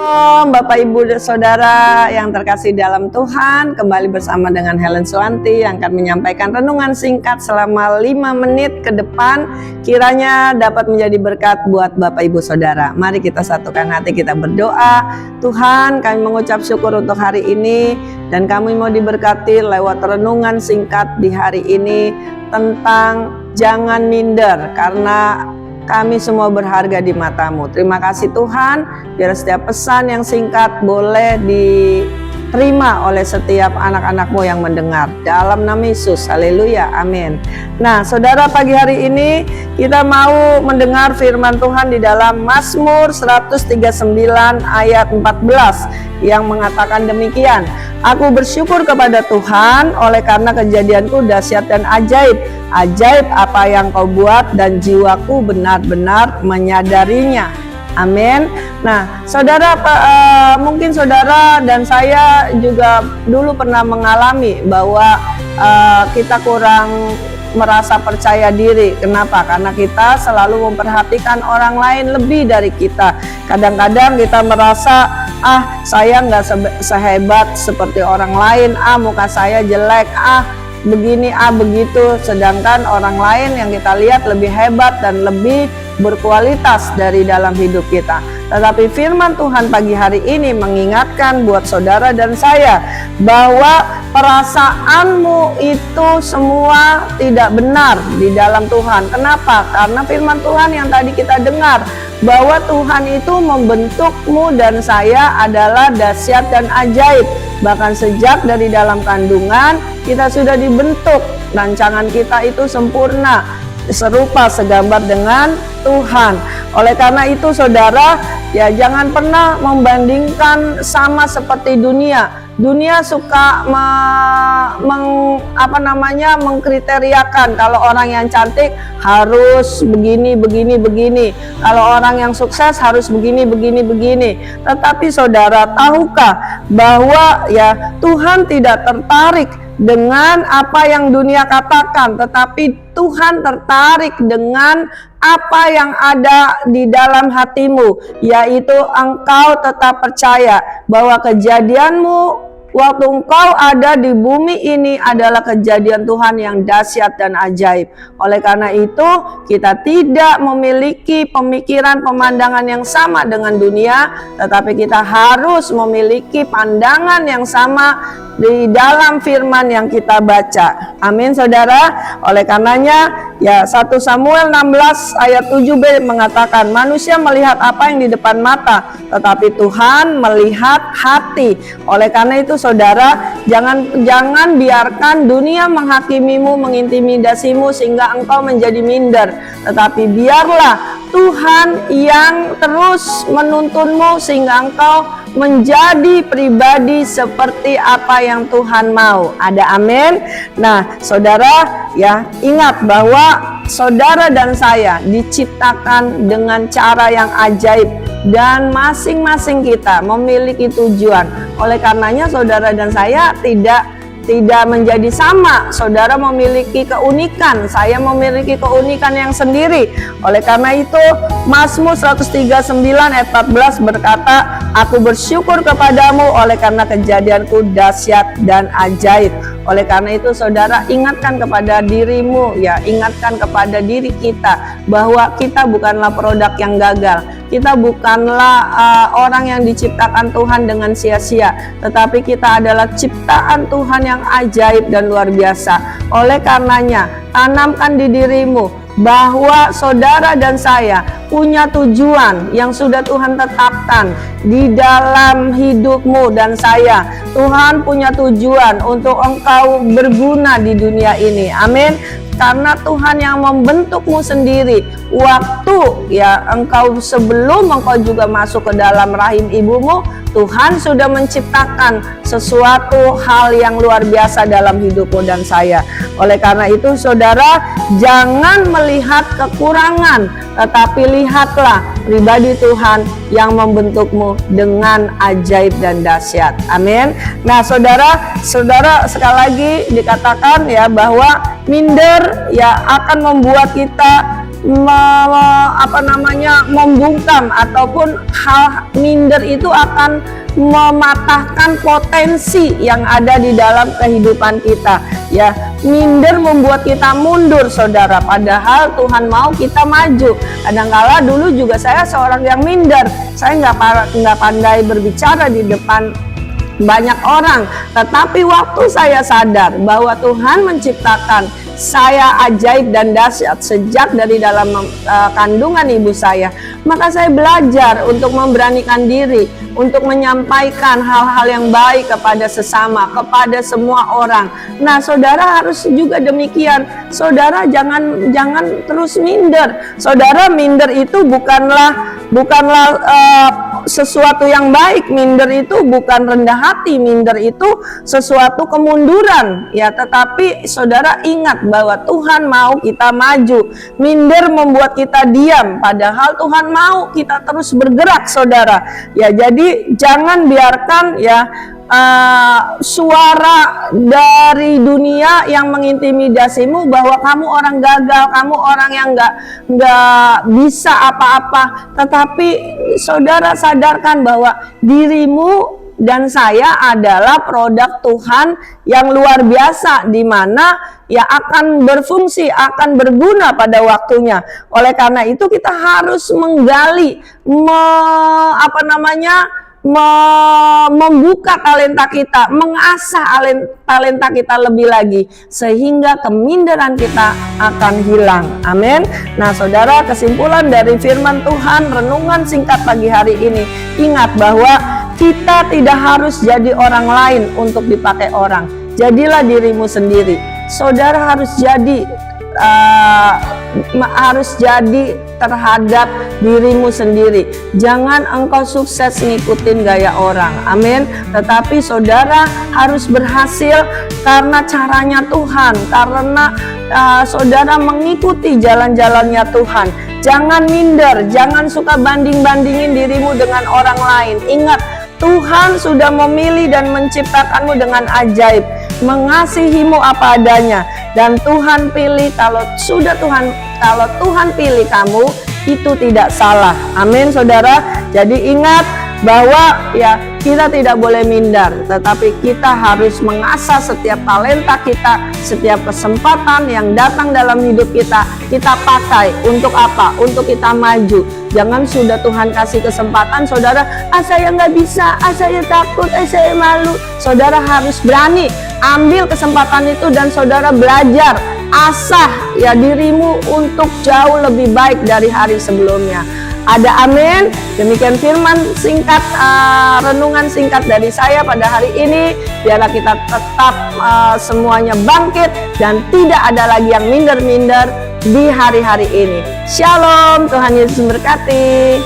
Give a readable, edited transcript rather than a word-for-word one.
Shalom Bapak Ibu dan Saudara yang terkasih dalam Tuhan. Kembali bersama dengan Helen Suwanti yang akan menyampaikan renungan singkat selama 5 menit ke depan. Kiranya dapat menjadi berkat buat Bapak Ibu Saudara. Mari kita satukan hati, kita berdoa. Tuhan, kami mengucap syukur untuk hari ini, dan kami mau diberkati lewat renungan singkat di hari ini tentang jangan minder, karena kami semua berharga di mata-Mu. Terima kasih Tuhan, biar setiap pesan yang singkat boleh diterima oleh setiap anak-anak-Mu yang mendengar. Dalam nama Yesus, haleluya, amin. Nah saudara, pagi hari ini kita mau mendengar firman Tuhan di dalam Mazmur 139 ayat 14 yang mengatakan demikian. Aku bersyukur kepada Tuhan oleh karena kejadianku dahsyat dan ajaib. Ajaib apa yang Kau buat dan jiwaku benar-benar menyadarinya. Amin. Nah saudara, mungkin saudara dan saya juga dulu pernah mengalami bahwa kita kurang merasa percaya diri. Kenapa? Karena kita selalu memperhatikan orang lain lebih dari kita. Kadang-kadang kita merasa, saya nggak sehebat seperti orang lain, muka saya jelek, begini, begitu. Sedangkan orang lain yang kita lihat lebih hebat dan lebih berkualitas dari dalam hidup kita. Tetapi firman Tuhan pagi hari ini mengingatkan buat saudara dan saya bahwa perasaanmu itu semua tidak benar di dalam Tuhan. Kenapa? Karena firman Tuhan yang tadi kita dengar bahwa Tuhan itu membentukmu dan saya adalah dahsyat dan ajaib. Bahkan sejak dari dalam kandungan kita sudah dibentuk, rancangan kita itu sempurna, serupa segambar dengan Tuhan. Oleh karena itu saudara, ya jangan pernah membandingkan sama seperti dunia. Dunia suka mengkriteriakan kalau orang yang cantik harus begini. Kalau orang yang sukses harus begini. Tetapi saudara, tahukah bahwa ya Tuhan tidak tertarik dengan apa yang dunia katakan, tetapi Tuhan tertarik dengan apa yang ada di dalam hatimu, yaitu engkau tetap percaya bahwa kejadianmu waktu engkau ada di bumi ini adalah kejadian Tuhan yang dahsyat dan ajaib. Oleh karena itu, kita tidak memiliki pemikiran pemandangan yang sama dengan dunia, tetapi kita harus memiliki pandangan yang sama di dalam firman yang kita baca. Amin saudara. Oleh karenanya ya 1 Samuel 16 ayat 7b mengatakan, manusia melihat apa yang di depan mata, tetapi Tuhan melihat hati. Oleh karena itu saudara, jangan biarkan dunia menghakimimu, mengintimidasimu sehingga engkau menjadi minder, tetapi biarlah Tuhan yang terus menuntunmu sehingga engkau menjadi pribadi seperti apa yang Tuhan mau. Ada amin. Nah saudara, ya ingat bahwa saudara dan saya diciptakan dengan cara yang ajaib, dan masing-masing kita memiliki tujuan. Oleh karenanya saudara dan saya tidak menjadi sama. Saudara memiliki keunikan, saya memiliki keunikan yang sendiri. Oleh karena itu Mazmur 139 ayat 14 berkata, aku bersyukur kepadamu oleh karena kejadianku dahsyat dan ajaib. Oleh karena itu saudara, ingatkan kepada dirimu, ya ingatkan kepada diri kita bahwa kita bukanlah produk yang gagal. Kita bukanlah orang yang diciptakan Tuhan dengan sia-sia, tetapi kita adalah ciptaan Tuhan yang ajaib dan luar biasa. Oleh karenanya, tanamkan di dirimu bahwa saudara dan saya punya tujuan yang sudah Tuhan tetapkan di dalam hidupmu dan saya. Tuhan punya tujuan untuk engkau berguna di dunia ini. Amin. Karena Tuhan yang membentukmu sendiri waktu ya engkau sebelum engkau juga masuk ke dalam rahim ibumu, Tuhan sudah menciptakan sesuatu hal yang luar biasa dalam hidupmu dan saya. Oleh karena itu saudara, jangan melihat kekurangan, tetapi lihatlah pribadi Tuhan yang membentukmu dengan ajaib dan dahsyat. Amin. Nah saudara sekali lagi dikatakan ya bahwa minder ya akan membuat kita membungkam ataupun hal minder itu akan mematahkan potensi yang ada di dalam kehidupan kita. Ya, minder membuat kita mundur, saudara. Padahal Tuhan mau kita maju. Kadangkala dulu juga saya seorang yang minder. Saya nggak pandai berbicara di depan banyak orang. Tetapi waktu saya sadar bahwa Tuhan menciptakan saya ajaib dan dahsyat sejak dari dalam kandungan ibu saya, maka saya belajar untuk memberanikan diri untuk menyampaikan hal-hal yang baik kepada sesama, kepada semua orang. Nah, saudara harus juga demikian. Saudara jangan terus minder. Saudara, minder itu bukanlah sesuatu yang baik. Minder itu bukan rendah hati. Minder itu sesuatu kemunduran, ya. Tetapi saudara ingat bahwa Tuhan mau kita maju. Minder membuat kita diam, padahal Tuhan mau kita terus bergerak, saudara. Ya, jadi jangan biarkan ya suara dari dunia yang mengintimidasimu bahwa kamu orang gagal, kamu orang yang nggak bisa apa-apa. Tetapi saudara sadarkan bahwa dirimu dan saya adalah produk Tuhan yang luar biasa, di mana ya akan berfungsi, akan berguna pada waktunya. Oleh karena itu kita harus menggali, membuka talenta kita, mengasah talenta kita lebih lagi, sehingga keminderan kita akan hilang. Amin. Nah, saudara, kesimpulan dari firman Tuhan renungan singkat pagi hari ini, ingat bahwa kita tidak harus jadi orang lain untuk dipakai orang. Jadilah dirimu sendiri. Saudara harus jadi terhadap dirimu sendiri. Jangan engkau sukses ngikutin gaya orang. Amin. Tetapi saudara harus berhasil karena caranya Tuhan, karena saudara mengikuti jalan-jalannya Tuhan. Jangan minder, jangan suka banding-bandingin dirimu dengan orang lain. Ingat, Tuhan sudah memilih dan menciptakanmu dengan ajaib, mengasihimu apa adanya, dan Tuhan pilih. Kalau Tuhan pilih kamu, itu tidak salah. Amin, saudara. Jadi ingat bahwa ya kita tidak boleh minder, tetapi kita harus mengasah setiap talenta kita, setiap kesempatan yang datang dalam hidup kita pakai untuk apa? Untuk kita maju. Jangan sudah Tuhan kasih kesempatan, saudara, saya nggak bisa, saya takut, saya malu. Saudara harus berani ambil kesempatan itu dan saudara belajar, asah ya dirimu untuk jauh lebih baik dari hari sebelumnya. Ada amin. Demikian firman singkat, renungan singkat dari saya pada hari ini. Biarlah kita tetap semuanya bangkit dan tidak ada lagi yang minder-minder di hari-hari ini. Shalom, Tuhan Yesus memberkati.